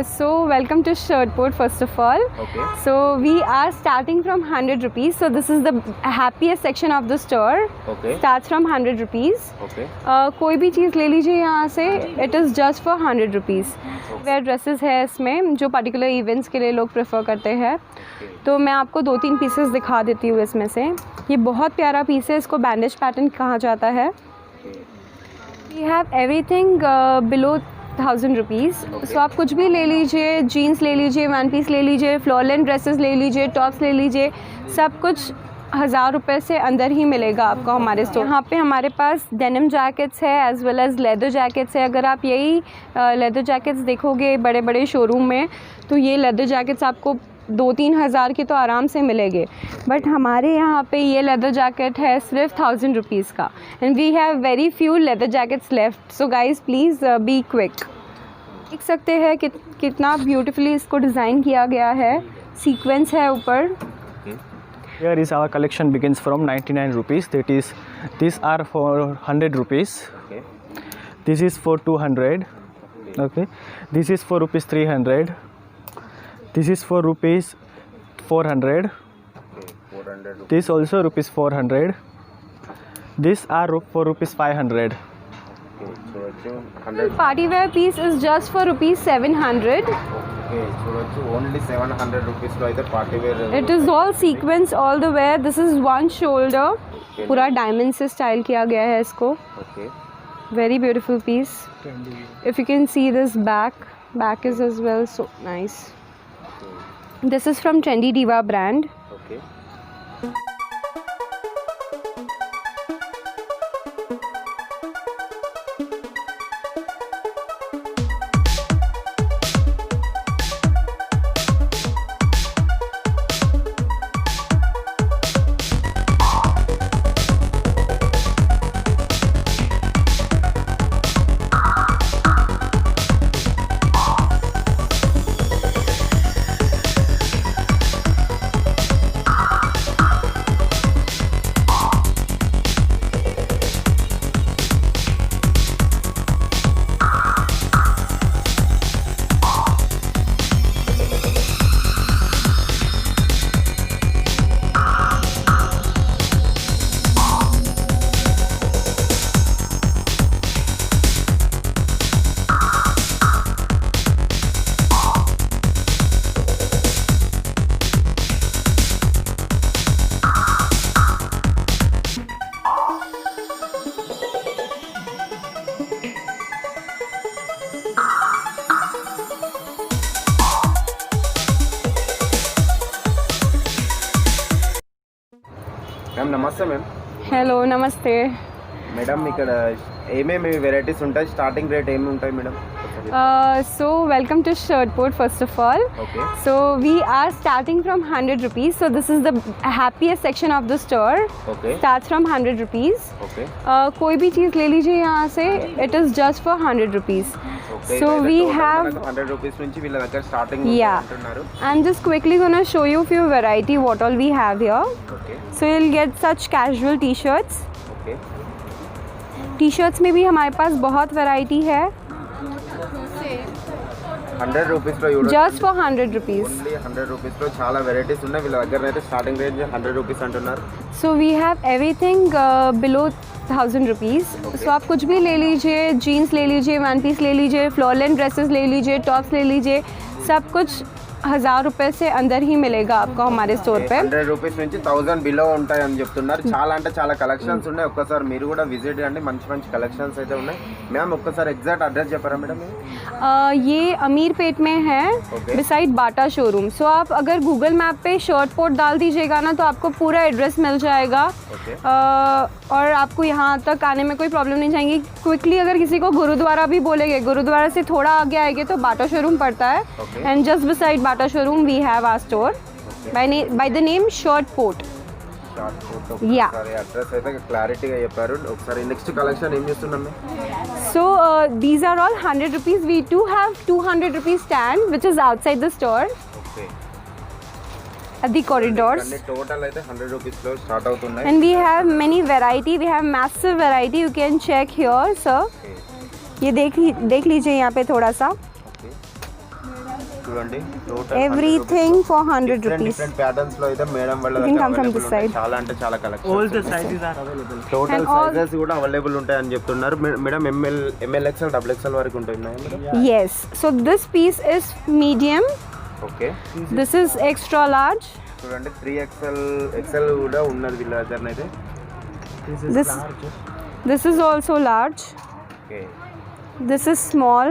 So welcome to Shirtport first of all. Okay. So we are starting from 100 rupees. So this is the happiest section of the store. Okay. Starts from 100 rupees. Okay. कोई भी चीज़ ले लीजिए यहाँ से. It is just for 100 rupees. Where dresses है इसमें जो particular events के लिए लोग प्रेफर करते हैं. तो मैं आपको 2-3 पीसेस दिखा देती हूँ इसमें से. ये बहुत प्यारा पीस है. इसको बैंडेज पैटर्न कहा जाता है. We have everything below 1000 rupees. So आप कुछ भी ले लीजिए. जीन्स ले लीजिए, वन पीस ले लीजिए, फ्लोरल ड्रेसेस ले लीजिए, टॉप्स ले लीजिए. सब कुछ 1000 रुपये से अंदर ही मिलेगा आपको हमारे स्टोर. यहाँ पे हमारे पास डेनिम जैकेट्स है as well as leather jackets है. अगर आप यही लेदर जैकेट्स देखोगे बड़े बड़े शोरूम में तो ये लेदर जैकेट्स आपको 2-3 हज़ार की तो आराम से मिलेंगे. बट हमारे यहाँ पे ये लेदर जैकेट है सिर्फ 1000 रुपीज़ का. And we have very few leather jackets left. So guys please be quick. देख सकते हैं कितना ब्यूटीफुली इसको डिज़ाइन किया गया है. सीक्वेंस है ऊपर. Here is our collection begins from 99 rupees. That is, these are for 100 rupees. Okay. This is for 200. Okay. This is for rupees 300. This is for rupees 400. Okay. 400 rupees. This also rupees 400. These are for rupees 500. Okay. చూడొచ్చు 100. Party wear piece is just for rupees 700. Okay. చూడొచ్చు only 700 rupees లో అయితే party wear. It is all sequence all the way. This is one shoulder. Okay. पूरा diamond से style किया गया है इसको. Okay. Very beautiful piece. If you can see this back is as well so nice. This is from Trendy Diva brand. Okay. Ma'am నమస్తే ma'am. Hello, namaste. Madam ఇక్కడ ఏమేమి varieties ఉంటాయి, స్టార్టింగ్ రేట్ ఏమి ఉంటాయి madam? So welcome to Shirtport first of all. Okay. So we are starting from 100 rupees. So this is the happiest section of the store. Okay. Starts from 100 rupees. Okay. कोई भी चीज़ ले लीजिए यहाँ से. It is just for 100 rupees. Okay. So we have 100 rupees నుంచి వీళ్ళ దగ్గర starting Yeah. అంటున్నారు. I'm just quickly gonna show you few variety what all we have here. Okay. So you'll get such casual t-shirts. Okay. T-shirts में भी हमारे पास बहुत variety है. 100 rupees లో Just for 100 rupees. Only 100 rupees లో చాలా varieties ఉన్నాయి. వీళ్ళ దగ్గర అయితే స్టార్టింగ్ రేంజ్ 100 రూపీస్ అంటున్నారు. So we have everything below 1000 rupees. So आप कुछ भी ले लीजिए. जीन्स ले लीजिए, वन पीस ले लीजिए, फ्लोरल ड्रेसेस ले लीजिए, टॉप्स ले लीजिए. सब कुछ 1000 रुपये से अंदर ही मिलेगा आपको हमारे स्टोर पे. 100 రూపీస్ నుంచి 1000 బిలో ఉంటాయి అని చెప్తున్నారు. చాలా అంటే చాలా కలెక్షన్స్ ఉన్నాయి. ఒక్కసారి మీరు కూడా విజిట్ చేయండి. మంచి మంచి కలెక్షన్స్ అయితే ఉన్నాయి. మ్యామ్ ఒక్కసారి ఎగ్జాక్ట్ అడ్రస్ చెప్పారా మేడం? ये अमीरपेट में है. Okay. Beside Bata showroom. So आप अगर गूगल मैप पे शर्टपोर्ट डाल दीजिएगा ना तो आपको पूरा एड्रेस मिल जाएगा. Okay. और आपको यहाँ तक आने में कोई प्रॉब्लम नहीं जाएंगी. क्विकली अगर किसी को गुरुद्वारा भी बोलेंगे, गुरुद्वारा से थोड़ा आगे आएंगे तो बाटा शोरूम पड़ता है. Okay. And just beside Bata showroom we have our store by the name Shirtport. Yeah. ఒకసారి అడ్రస్ అయితే క్లారిటీగా చెప్పారు. ఒకసారి నెక్స్ట్ కలెక్షన్ ఏం చేస్తున్నాం మేము? So these are all 100 rupees. We do have 200 rupees stand which is outside the store okay. at the corridors. అన్ని total అయితే 100 రూపీస్ లో స్టార్ట్ అవుతున్నాయి. And we have many variety. We have massive variety. You can check here, sir. Okay. ये देख लीजिए यहाँ पे थोड़ा सा. Okay. చూడండి total Everything for 100 rupees. Different patterns లో అయితే మేడం వాళ్ళ You can come from this side. చాలా అంటే చాలా All collection the sizes are available. Total And all- sizes కూడా అవైలబుల్ ఉంటాయని చెప్తున్నారు madam M L XL double XL వరకు ఉంటాయి madam. Yes. So this piece is medium. Okay This is extra large. చూడండి 3XL కూడా ఉన్నది వీళ్ళ దగ్గర అయితే. This this is also large. Okay This is small.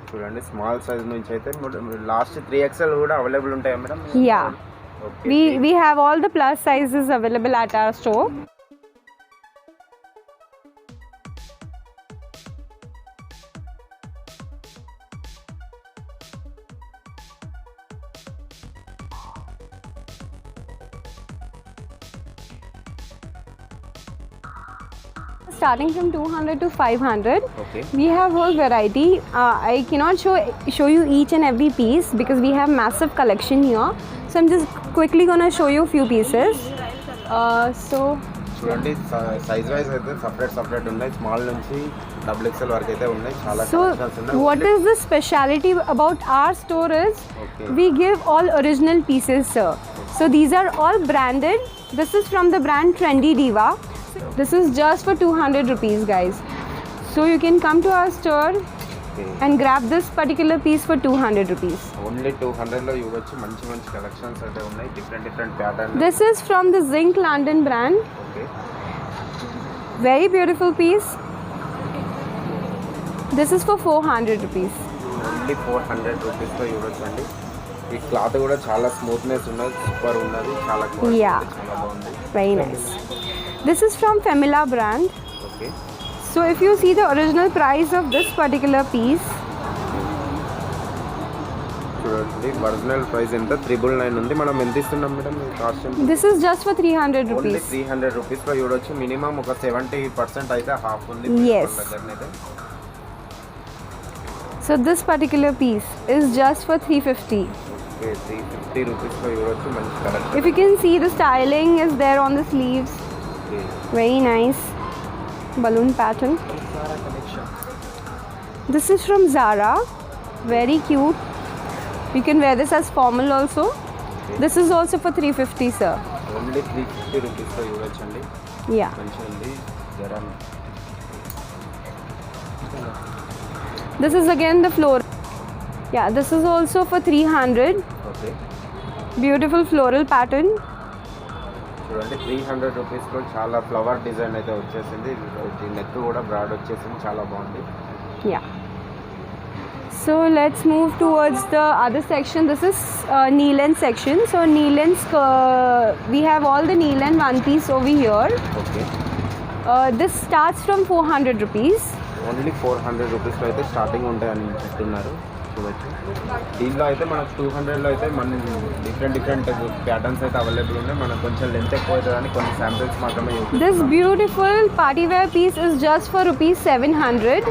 చూడండి స్మాల్ సైజ్ నుంచి అయితే లాస్ట్ 3XL కూడా అవైలబుల్ ఉంటాయా madam? Yeah. Okay We have all the plus sizes available at our store. Starting from 200 to 500. Okay We have whole variety. I cannot show you each and every piece because we have massive collection here. So I'm just quickly gonna show you a few pieces. So చూడండి size wise అయితే separate ఉన్నాయి. Small నుంచి double XL వరకు అయితే ఉన్నాయి. చాలా So collections ఉన్నాయి. what is the speciality about our store is Okay. we give all original pieces, sir. So these are all branded. This is from the brand Trendy Diva. This is just for 200 rupees, guys. So you can come to our store Okay. and grab this particular piece for 200 rupees. Only 200 లో ఇవ్వచ్చు. మంచి collections అయితే ఉన్నాయి. Different pattern. This is from the Zinc London brand. Okay Very beautiful piece. This is for 400 rupees. Only 400 rupees లో ఇవ్వచ్చు అండి. ఈ cloth కూడా చాలా స్మూత్నెస్ ఉన్నది, సూపర్ ఉన్నది, చాలా quality Yeah. ఉంది, చాలా బాగుంది. Very nice. This is from Femila brand. Okay So if you see the original price of this particular piece, చూడండి ఒరిజినల్ ప్రైస్ ఎంత 399 ఉంది. మనం ఎంత ఇస్తున్నాం మేడం ఈ cost? this is just for 300 only rupees. 300 rupees లో ఇవ్వచ్చు. మినిమం ఒక 70% అయితే హాఫ్ ఉంది. Yes. దగ్గరనైతే So this particular piece is just for 350. Okay 350 rupees లో ఇవ్వచ్చు. మంచి collection. If you can see, the styling is there on the sleeves. Okay Very nice balloon pattern. This is from Zara. Very cute. You can wear this as formal also. This is also for 350, sir. Only 350 rupees లో ఇవ్వచ్చు అండి. Yeah. మంచిగా ఉంది. జరా This is again the floor. Yeah, this is also for 300. Okay Beautiful floral pattern. చూడండి 300 rupees లో చాలా flower design అయితే వచ్చేసింది. నెక్ కూడా బ్రాడ్ వచ్చేసింది, చాలా బాగుంది. Yeah. So let's move towards the other section. This is knee length section. So knee length, we have all the knee length one piece over here. Okay This starts from 400 rupees. Only 400 rupees లో అయితే starting ఉంటాయని చెప్తున్నారు. చూడొచ్చు దీనిలో అయితే మనకు 200 లో అయితే మన డిఫరెంట్ ప్యాటర్న్స్ అయితే అవైలబుల్ ఉన్నాయి. మనకు కొంచెం లెంత్ ఎక్కువ అవుతుందని కొన్ని శాంపిల్స్ మాత్రమే చూపిస్తాను. This beautiful party wear piece is just for rupees 700.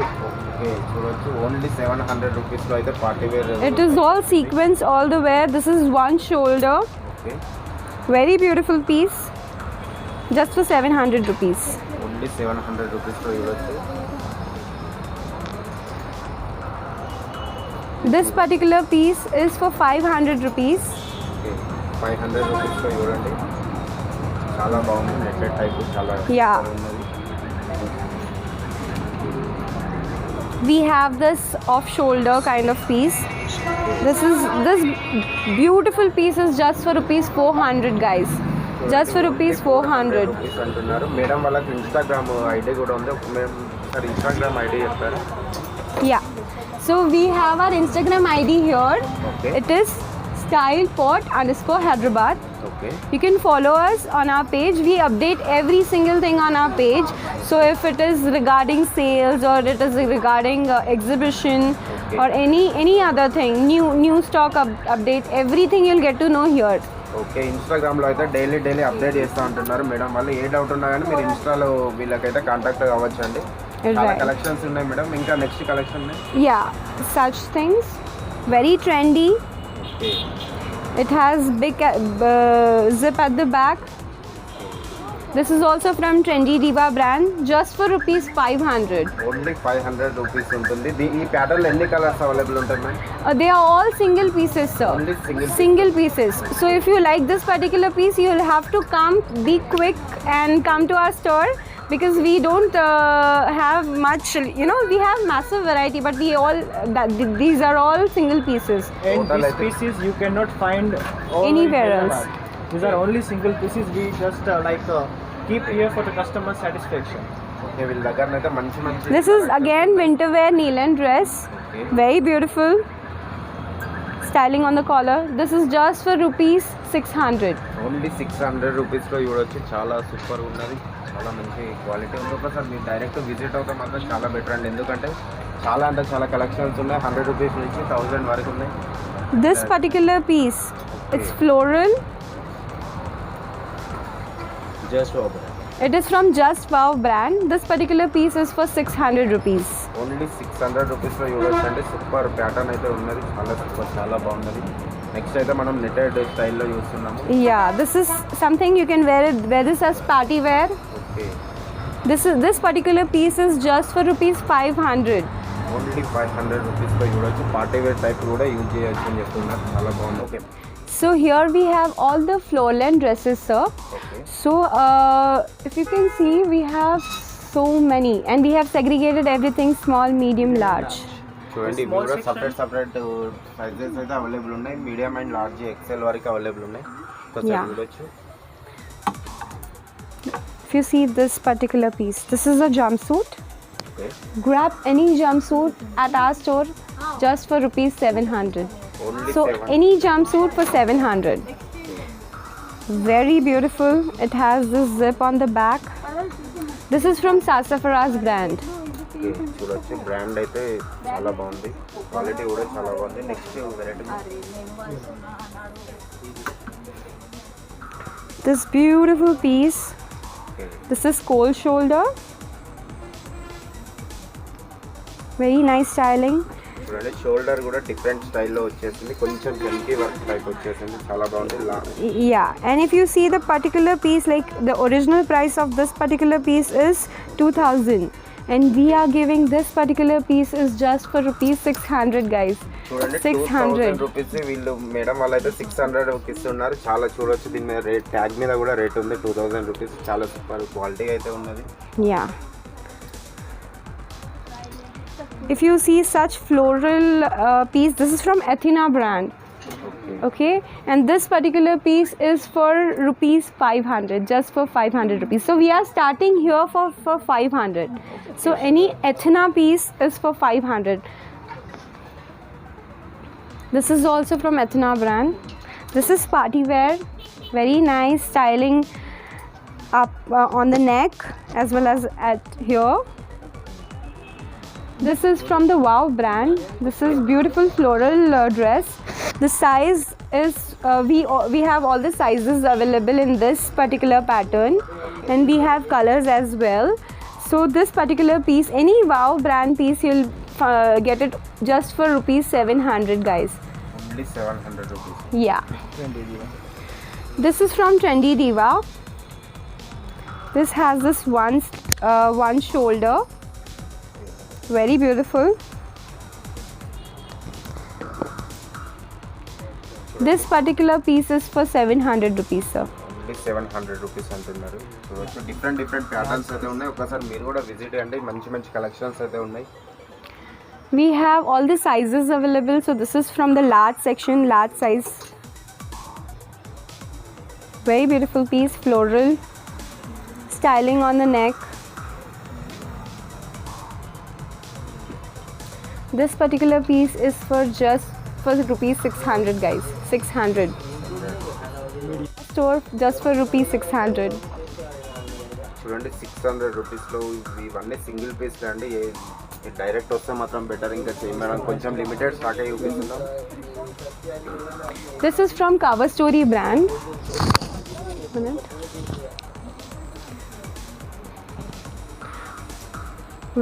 Okay చూడొచ్చు ఓన్లీ 700 రూపీస్ లో అయితే party wear. It is all sequence all the way. This is one shoulder. Okay Very beautiful piece. Just for 700 rupees. Only 700 rupees లో ఇవ్వచ్చు. This particular piece is for 500 rupees. Okay 500 rupees లో చూడండి, చాలా బాగుంది. Netted type చాలా Yeah. ఉన్నది. We have this off shoulder kind of piece. This beautiful piece is just for rupees 400, guys. Just for rupees 400. Rupees అంటున్నారు. Madam వాళ్ళకి Instagram ID కూడా ఉంది. ఒకసారి ఇన్స్టాగ్రామ్ ఐడి చెప్తారా? Yeah. So we have our Instagram ID here. Okay. It is styleport_Hyderabad. Okay You can follow us on our page. We update every single thing on our page. So if it is regarding sales or it is regarding exhibition Okay. or any other thing, new stock update, everything you'll get to know here. Okay ఇన్స్టాగ్రామ్లో అయితే daily update చేస్తూ ఉంటున్నారు madam వాళ్ళు. ఏ doubt ఉన్నా కానీ మీరు ఇన్స్టాలో వీళ్ళకైతే కాంటాక్ట్ అవ్వచ్చు అండి. చాలా Right. కలెక్షన్స్ ఉన్నాయి మేడం. ఇంకా నెక్స్ట్ కలెక్షన్ ఉన్నాయి. Yeah, such things. Very trendy. Okay It has big zip at the back. This is also from Trendy Diva brand, just for rupees 500. Only 500 rupees ఉంటుంది. ఈ pattern ఎన్ని colours available ఉంటాయి ma'am? They are all single pieces, sir. Only Single pieces. So if you like this particular piece, you will have to come, be quick and come to our store, because we don't have much, you know, we have massive variety, but we all these are all single pieces. And Total these I think- pieces you cannot find all Anywhere in else. Hyderabad. These are only single pieces. We just keep here for the customer satisfaction. Okay, వీళ్ళ దగ్గర అయితే మంచి మంచి This is again winter wear Neelan dress, Okay. very beautiful. Styling on the collar. This is just for rupees 600. Only 600 రూపీస్లో చూడొచ్చు. చాలా super ఉన్నది, చాలా మంచి క్వాలిటీ ఉంది. ఒకసారి మీరు డైరెక్ట్ విజిట్ అవుతే మాత్రం చాలా బెటర్ అండి, ఎందుకంటే చాలా అంటే చాలా కలెక్షన్స్ ఉన్నాయి. 100 రూపీస్ నుంచి 1000 వరకు ఉన్నాయి. This particular piece, it's floral. Just open. It is from Just Wow brand. This particular piece is for 600 rupees. Only 600 రూపీస్లో చూడొచ్చు అండి. సూపర్ ప్యాటర్న్ అయితే ఉన్నది, చాలా సూపర్, చాలా బాగున్నది. నెక్స్ట్ అయితే మనం నెటెడ్ స్టైల్లో చూస్తున్నాము. Yeah, this is something you can wear this as party wear. Okay, This particular piece is just for rupees 500. Only 500 రూపీస్లో చూడొచ్చు. పార్టీ వేర్ టైప్ కూడా యూజ్ చేయొచ్చు అని చెప్తున్నారు, చాలా బాగుంది. Okay So here we have all the floor length dresses, sir. Okay So if you can see, we have so many, and we have segregated everything small, medium, large. చూడండి, ఇవి Small కూడా section. Separate sizes అయితే available ఉన్నాయి. Medium and large XL వరకు available ఉన్నాయి. ఒకసారి Yeah. చూడొచ్చు. If you see this particular piece, this is a jumpsuit. Okay, Grab any jumpsuit at our store just for rupees 700. Only So any jumpsuit for 700. Very beautiful. It has this zip on the back. This is from Sassafras brand. చూడొచ్చు. Brand అయితే చాలా బాగుంది, quality కూడా చాలా బాగుంది. Next variety This beautiful piece. This is cold shoulder. Very nice styling. చూడండి, shoulder కూడా different స్టైల్లో వచ్చేసింది, కొంచెం జల్కీ వర్క్ టైప్ వచ్చేసింది, చాలా బాగుంది. Yeah, and if you see the particular piece, like the original price of this particular piece is 2000, and we are giving this particular piece is just for rupees 600, guys. చూడండి, 600. 2000 rupees వీళ్ళు madam వాళ్ళు అయితే 600 ఇస్తున్నారు. చాలా చూడొచ్చు, దీని మీద rate tag మీద కూడా రేట్ ఉంది 2000 రూపీస్. చాలా సూపర్ క్వాలిటీ అయితే ఉన్నది. Yeah. If you see such floral piece, this is from Athena brand. Okay, and this particular piece is for rupees 500, just for 500 rupees. So we are starting here for 500. So any Athena piece is for 500. This is also from Athena brand. This is party wear, very nice styling up on the neck as well as at here. This is from the Wow brand. This is beautiful floral dress. The size is we have all the sizes available in this particular pattern, and we have colors as well. So this particular piece, any Wow brand piece, you'll get it just for rupees 700, guys. Only 700 rupees. Yeah. This is from Trendy Diva. This has this one shoulder. Very beautiful. This particular piece is for 700 rupees, sir. Only 700 rupees అంటున్నారు. చూడొచ్చు, different different patterns అయితే ఉన్నాయి. ఒకసారి మీరు కూడా visit అండి, మంచి మంచి కలెక్షన్స్ అయితే ఉన్నాయి. We have all the sizes available. So this is from the large section, large size. Very beautiful piece, floral styling on the neck. This particular piece is for just for rupees 600, guys. 600. Store just for rupees 600. చూడండి, 600 రూపీస్లో ఇవన్నీ single piece అండి. Direct వస్తే మాత్రం better. ఇంకా చేయడం కొంచెం limited stock అయ్యి చూపిస్తున్నాం. This is from Cover Story brand.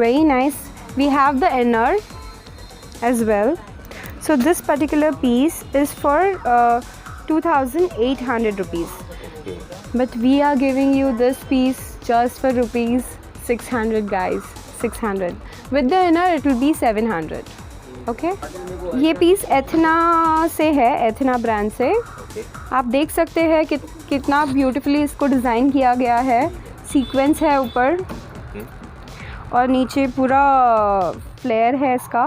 Very nice. We have the inner as well. So this particular piece is for 2,800 rupees. Okay, but we are giving you this piece just for rupees 600 guys, 600. With the inner it will be 700. Okay ये piece एथना से है, एथना brand से। आप देख सकते हैं कि कितना ब्यूटीफुली इसको डिज़ाइन किया गया है। सीक्वेंस है ऊपर और नीचे पूरा फ्लेयर है इसका।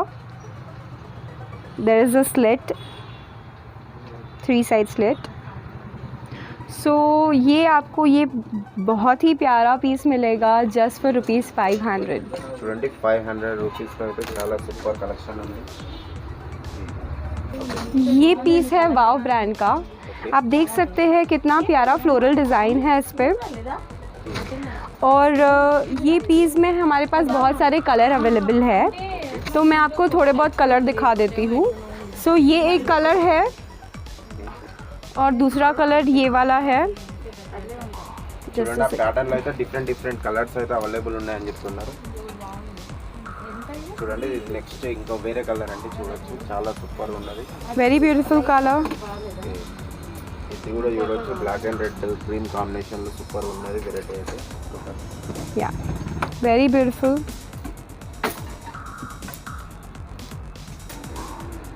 There is a slit, 3 side slit. So ये आपको ये बहुत ही प्यारा पीस मिलेगा जस्ट फॉर रुपीज़ 500। చూడండి 500 రూపీస్లో అయితే చాలా సూపర్ కలెక్షన్ ఉంది। ये पीस है वाव ब्रांड का। आप देख सकते हैं कितना प्यारा फ्लोरल डिज़ाइन है इस पर। और ये पीस में हमारे पास बहुत सारे कलर अवेलेबल है, तो मैं आपको थोड़े बहुत कलर दिखा देती हूँ। सो ये एक कलर है और दूसरा कलर ये वाला है। చూడండి ఆ ప్యాటర్న్లో అయితే డిఫరెంట్ కలర్స్ అయితే అవైలబుల్ ఉన్నాయని చెప్తున్నారు। చూడండి ఇది నెక్స్ట్ ఇంకో వేరే కలర్ అండి, చూడొచ్చు చాలా సూపర్ ఉన్నది। Very beautiful colour. ఇది కూడా చూడొచ్చు బ్లాక్ అండ్ రెడ్ గ్రీన్ కాంబినేషన్లో సూపర్ ఉన్నది వెరైటీ అయితే। या वेरी ब्यूटीफुल।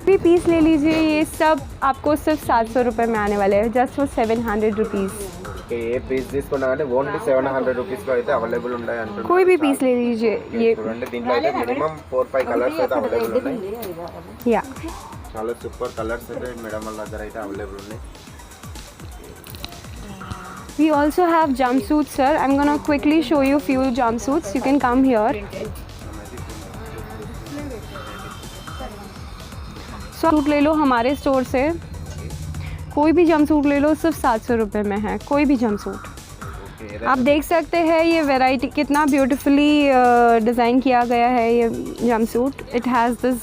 भी पीस ले लीजिए, ये सब आपको सिर्फ 700 रुपये में आने वाले हैं, जस्ट फॉर 700 रुपीज़। ఏ పీస్ తీసుకున్నా అంటే ఓన్లీ 700 రూపీస్లో అయితే అవైలబుల్ ఉన్నాయి అంటున్నారు। कोई भी पीस ले लीजिए। ये చూడండి దీంట్లో అయితే మినిమం 4-5 కలర్స్ అయితే అవైలబుల్ ఉన్నాయి। या చాలా సూపర్ కలర్స్ అయితే మేడం వాళ్ళ దగ్గర అయితే అవైలబుల్ ఉన్నాయి। we also have jumpsuits, sir. I'm gonna quickly show you few jumpsuits. You can come here. Suit ले लो हमारे स्टोर से, कोई भी जंपसूट ले लो, सिर्फ 700 रुपये में है कोई भी जंपसूट। आप देख सकते हैं ये वैरायटी कितना ब्यूटीफुली डिज़ाइन किया गया है ये jumpsuit. It has this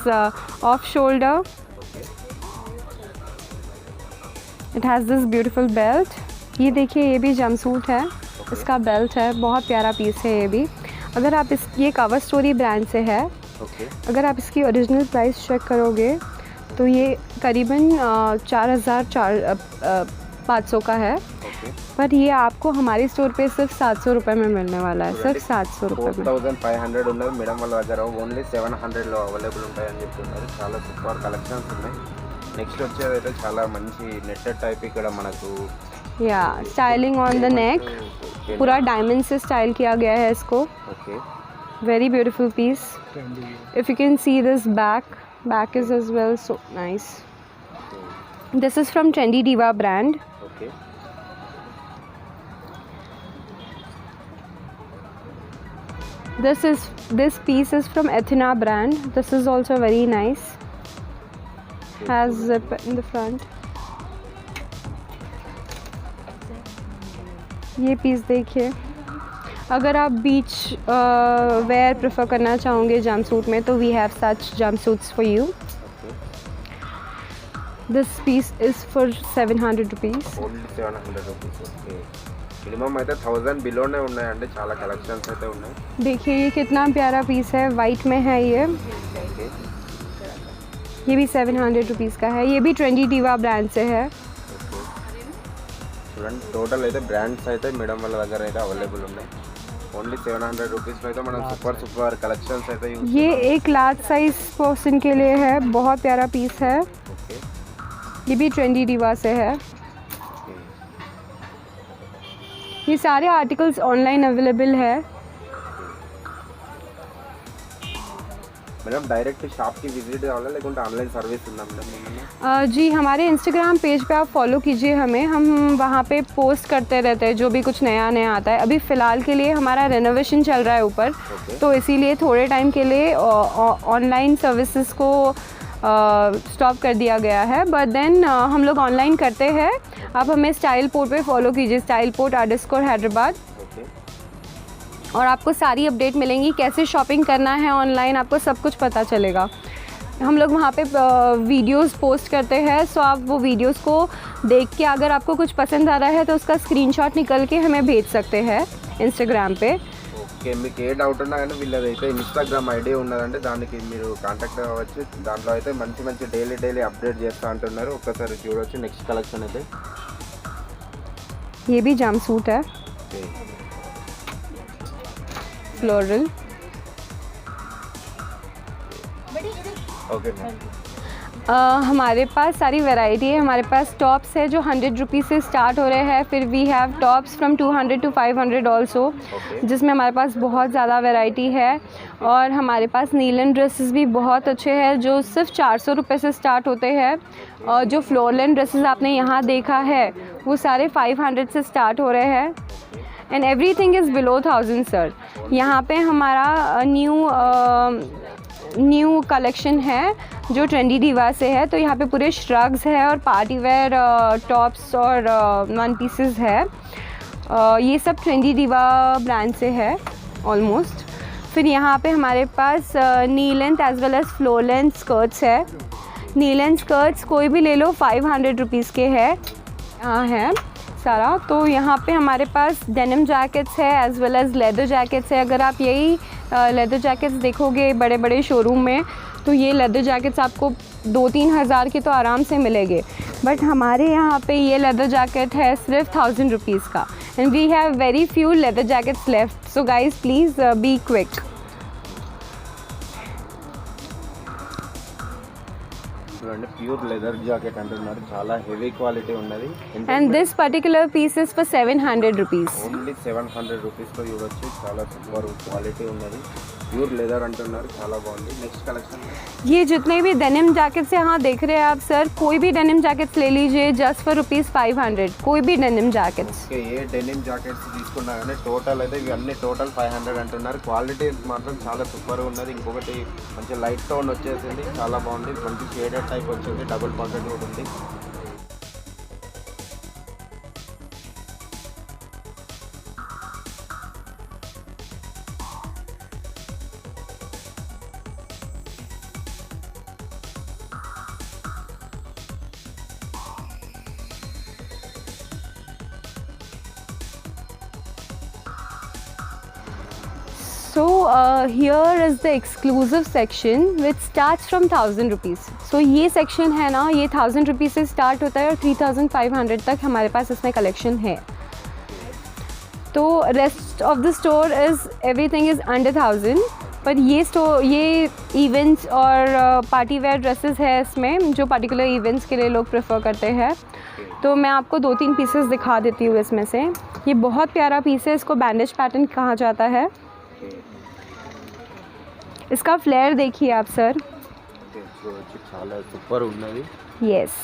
off shoulder, it has this beautiful belt. ये देखिए ये भी जंपसूट है, इसका बेल्ट है, बहुत प्यारा पीस है ये भी। अगर आप ये कवर स्टोरी ब्रांड से है। अगर आप इसकी ओरिजिनल प्राइस चेक करोगे तो ये करीबन 4,500 का है। पर ये आपको हमारे स्टोर पे सिर्फ 700 रुपये में मिलने वाला है, सिर्फ 700 रुपये में। 4500 ఉన్నది మేడం వాళ్ళ దగ్గర, ఓన్లీ 700లో అవైలబుల్ ఉంటాయని చెప్తున్నారు। చాలా సూపర్ కలెక్షన్స్ ఉన్నాయి। నెక్స్ట్ వచ్చేదైతే చాలా మంచి నెట్టెడ్ టైప్ ఇక్కడ మనకు या स्टाइलिंग ऑन द नेक, पूरा डायमंड से स्टाइल किया गया है इसको। Okay very beautiful piece. If you can see this back is as well so nice. This is from Trendy Diva brand. Okay This piece is from Ethna brand. This is also very nice. Has zip in the front. ये piece देखिए, अगर आप बीच where prefer करना चाहोगे jumpsuit में तो we have such jumpsuits for you. This piece is for 700 rupees. Only 700 rupees. Okay minimum అయితే 1000 బిలోనే ఉన్నాయండి, చాలా కలెక్షన్స్ అయితే ఉన్నాయి। देखिए ये कितना प्यारा पीस है, वाइट में है ये। ये भी 700 रुपीज़ का है। ये भी ट्रेंडी डीवा ब्रांड से है। చూడండి టోటల్ అయితే బ్రాండ్స్ అయితే మేడం వాళ్ళ దగ్గర అయితే అవైలబుల్ ఉన్నాయి। ఓన్లీ 700 రూపీస్లో అయితే మనం సూపర్ కలెక్షన్స్ అయితే ये एक लार्ज साइज पर्सन के लिए है, बहुत प्यारा पीस है। ओके ये भी ट्रेंडी डीवा से है। ये सारे आर्टिकल्स ऑनलाइन अवेलेबल है। మేడం డైరెక్ట్ షాప్కి విజిట్ కావాలా లేకుంటే ఆన్లైన్ సర్వీస్ ఉందా మేడం? जी हमारे इंस्टाग्राम पेज पे आप फॉलो कीजिए हमें, हम वहाँ पे पोस्ट करते रहते हैं जो भी कुछ नया आता है। अभी फ़िलहाल के लिए हमारा रेनोवेशन चल रहा है ऊपर, तो इसीलिए थोड़े टाइम के लिए ऑनलाइन सर्विसेज को स्टॉप कर दिया गया है। बट देन हम लोग ऑनलाइन करते हैं। आप हमें स्टाइल पोर्ट पे फॉलो कीजिए, स्टाइल पोर्ट _ हैदराबाद, और आपको सारी अपडेट मिलेंगी। कैसे शॉपिंग करना है ऑनलाइन आपको सब कुछ पता चलेगा। हम लोग वहाँ पे वीडियोस पोस्ट करते हैं, सो आप वो वीडियोस को देख के अगर आपको कुछ पसंद आ रहा है तो उसका स्क्रीनशॉट निकल के हमें भेज सकते हैं इंस्टाग्राम पे। ఓకే మీకు ఏ డౌట్ ఉన్నా కానీ వీళ్ళదైతే ఇన్స్టాగ్రామ్ ఐడి ఉన్నదంటే దానికి మీరు కాంటాక్ట్ అవ్వచ్చు। దాంట్లో అయితే మంచి డైలీ అప్డేట్ చేస్తూ అంటున్నారు। ఒక్కసారి చూడవచ్చు నెక్స్ట్ కలెక్షన్ అయితే। ये भी जंप सूट है फ्लोरल। ओके हमारे पास सारी वैरायटी है। हमारे पास टॉप्स है जो 100 रुपीज़ से स्टार्ट हो रहे हैं, फिर we have tops from 200 to 500 also, जिसमें हमारे पास बहुत ज़्यादा वैरायटी है। और हमारे पास नीलन ड्रेसेस भी बहुत अच्छे हैं जो सिर्फ 400 रुपये से स्टार्ट होते हैं। और जो फ्लोरल ड्रेसेस आपने यहाँ देखा है वो सारे 500 से स्टार्ट हो रहे हैं and everything is below 1000 sir. यहाँ पे हमारा न्यू कलेक्शन है जो ट्रेंडी डीवा से है, तो यहाँ पे पूरे श्रग्स है और पार्टी वेयर टॉप्स और वन पीसेस है। ये सब ट्रेंडी डीवा ब्रांड से है ऑलमोस्ट। फिर यहाँ पे हमारे पास knee length as well as floor length skirts है। नी लेंथ स्कर्ट्स कोई भी ले लो 500 रुपीज़ के है यहाँ है सारा। तो यहाँ पे हमारे पास डेनिम जैकेट्स है as well as leather jackets है। अगर आप यही लेदर जैकेट्स देखोगे बड़े बड़े शोरूम में तो ये लेदर जैकेट्स आपको 2-3 हज़ार के तो आराम से मिलेंगे, बट हमारे यहाँ पे ये लेदर जैकेट है सिर्फ 1000 रुपीज़ का and we have very few leather jackets left, so guys please be quick. చూడండి ప్యూర్ లెదర్ జాకెట్ అంటున్నారు, చాలా హెవీ క్వాలిటీ ఉన్నది. And this particular piece is for 700 rupees. Only 700 రూపీస్లో చూడొచ్చు, చాలా సూపర్ క్వాలిటీ ఉన్నది. प्योर लेदर अंటున్నారు, చాలా బాగుంది. नेक्स्ट कलेक्शन ये जितने भी डेनिम जैकेट्स यहाँ देख रहे हैं आप सर, कोई भी डेनिम जैकेट्स ले लीजिए जस्ट फॉर ₹500. कोई भी डेनिम जैकेट्स. ఓకే ఏ డెనిమ్ జాకెట్స్ తీసుకున్నా కానీ టోటల్ అయితే ఇవన్నీ టోటల్ 500 అంటున్నారు. క్వాలిటీ మాత్రం చాలా సూపర్గా ఉన్నది. ఇంకొకటి మంచి లైట్ టోన్ వచ్చేసింది, చాలా బాగుంది. మంచి షేడెడ్ టైప్ వచ్చింది, డబుల్ పాకెట్ కూడా ఉంది. So here is the exclusive section which starts from 1000 rupees. So ये section है ना, ये 1000 rupees से start होता है और 3500 तक हमारे पास इसमें collection है. तो rest of the store is everything is under 1000. पर ये स्टोर ये इवेंट्स और पार्टी वेयर ड्रेसेस है इसमें, जो पर्टिकुलर इवेंट्स के लिए लोग प्रेफर करते हैं. तो मैं आपको 2-3 पीसेस दिखा देती हूँ इसमें से. ये बहुत प्यारा पीस है, इसको बैंडेज पैटर्न कहा जाता है. इसका फ्लेयर देखिए आप सर. చాలా సూపర్ ఉన్నది. ఎస్,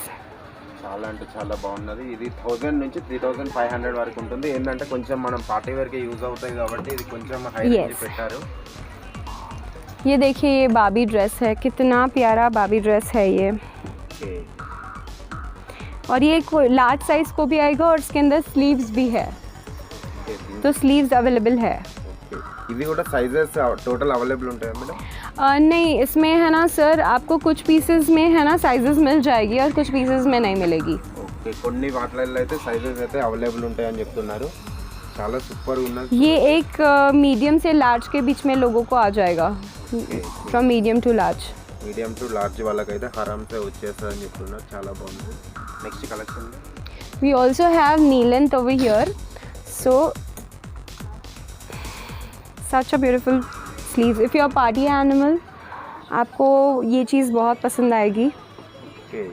చాలా అంటే చాలా బాగున్నది. ఇది 1000 నుంచి 3500 వరకు ఉంటుంది. ఏంటంటే కొంచెం మనం పార్టీ వేర్ కి యూజ్ అవుతాయి కాబట్టి ఇది కొంచెం హై రేంజ్ పెట్టారు. ये देखिए ये बाबी ड्रेस है, कितना प्यारा बाबी ड्रेस है ये. और ये लार्ज साइज को भी आएगा और इसके अंदर स्लीव्स भी है, तो स्लीव्स अवेलेबल है. ఇవి కూడా సైజెస్ టోటల్ అవైలబుల్ ఉంటాయా మేడం? नहीं, इसमें है ना सर आपको कुछ पीसेस में है ना साइजेस मिल जाएगी और कुछ पीसेस में नहीं मिलेगी. ఓకే, కొన్ని వాటిల్లో అయితే సైజెస్ అయితే అవైలబుల్ ఉంటాయని చెప్తున్నారు. చాలా సూపర్ ఉన్నది. ये एक मीडियम से लार्ज के बीच में लोगों को आ जाएगा, from medium to large. Medium to large వాళ్ళకైతే ఆరామ్సే వచ్చేస్తుందని చెప్తున్నారు. చాలా బాగుంది. Next collection We also have knee length over here, so such a beautiful sleeves. If you are party animal, आपको ये चीज़ बहुत पसंद आएगी. ఓకే,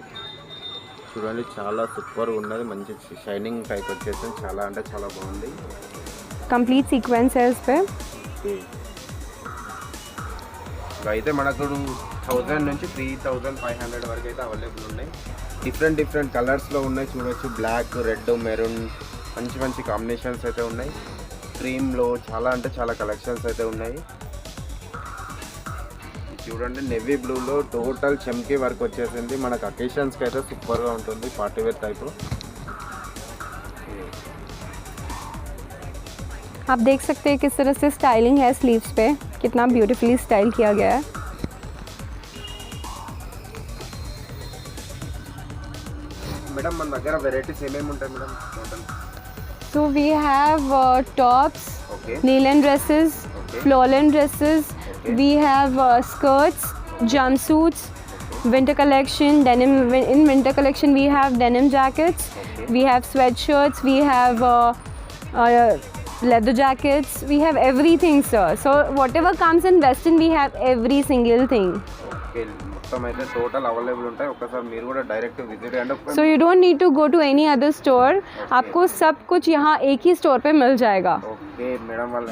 చూడండి చాలా సూపర్ ఉన్నది. మంచి షైనింగ్ టైప్ వచ్చేసింది, చాలా అంటే చాలా బాగుంది. कंप्लीट सीक्वेंस है इस पर. ఓకే, అయితే మనకు 1000 నుంచి 3500 వరకు అయితే అవైలబుల్ ఉన్నాయి. డిఫరెంట్ కలర్స్లో ఉన్నాయి చూడొచ్చు. బ్లాక్, రెడ్, మెరూన్, మంచి మంచి కాంబినేషన్స్ అయితే ఉన్నాయి. క్రీమ్లో చాలా అంటే చాలా కలెక్షన్స్ అయితే ఉన్నాయి. చూడండి నెవీ బ్లూలో టోటల్ చమ్కీ వర్క్ వచ్చేసింది. మనకు అకేషన్స్కి అయితే సూపర్గా ఉంటుంది, పార్టీ వేర్ టైప్. आप देख सकते हैं किस तरह से स्टाइलिंग है स्लीव्स पे, कितना ब्यूटीफुली स्टाइल किया गया है. మేడం మన దగ్గర వెరైటీస్ ఏమేమి ఉంటాయి madam total? So we have tops, okay knee-length dresses, Okay. floor-length dresses. Okay. We have skirts, jumpsuits, winter collection, denim. In winter collection we have denim jackets, Okay. we have sweatshirts, we have leather jackets, we have everything, sir. So whatever comes in western, we have every single thing. Okay మొత్తం అయితే total available ఉంటాయి. ఒకసారి మీరు కూడా direct visit and So you don't need to go to any other store. आपको सब कुछ यहाँ एक ही स्टोर पे मिल जाएगा. ఓకే మేడం వాళ్ళ